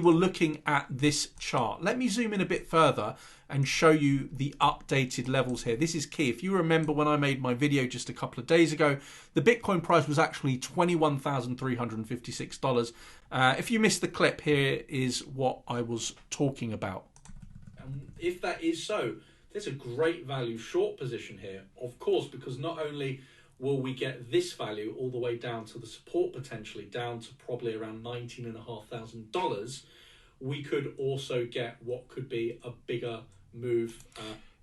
We're looking at this chart. Let me zoom in a bit further and show you the updated levels here. This is key. If you remember when I made my video just a couple of days ago, the Bitcoin price was actually $21,356. If you missed the clip, here is what I was talking about. And if that is so, there's a great value short position here, of course, because not only will we get this value all the way down to the support, potentially down to probably around $19,500, we could also get what could be a bigger move.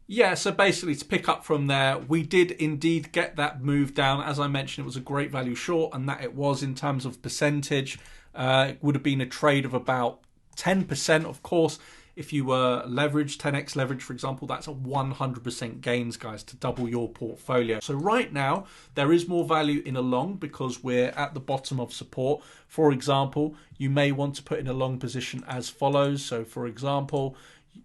Yeah, so basically to pick up from there, we did indeed get that move down. As I mentioned, it was a great value short, and that it was in terms of percentage. It would have been a trade of about 10%, of course. If you were leveraged, 10x leverage, for example, that's a 100% gains, guys, to double your portfolio. So right now, there is more value in a long because we're at the bottom of support. For example, you may want to put in a long position as follows. So for example,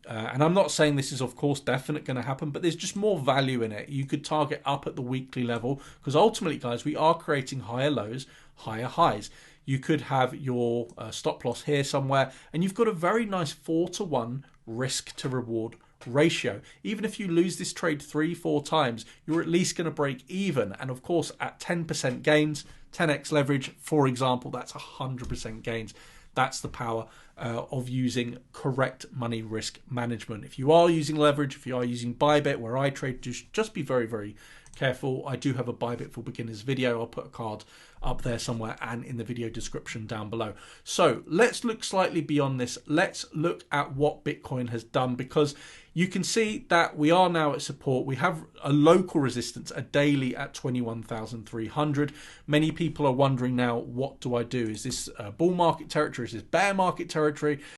and I'm not saying this is, of course, definitely going to happen, but there's just more value in it. You could target up at the weekly level because ultimately, guys, we are creating higher lows, higher highs. You could have your stop loss here somewhere, and you've got a very nice 4-to-1 risk to reward ratio. Even if you lose this trade 3-4 times, you're at least going to break even. And of course, at 10% gains, 10x leverage, for example, that's 100% gains. That's the power of using correct money risk management. If you are using leverage, if you are using Bybit, where I trade, just be very, very careful. I do have a Bybit for beginners video. I'll put a card up there somewhere and in the video description down below. So let's look slightly beyond this. Let's look at what Bitcoin has done, because you can see that we are now at support. We have a local resistance, a daily at 21,300. Many people are wondering now, what do I do? Is this bull market territory? Is this bear market territory?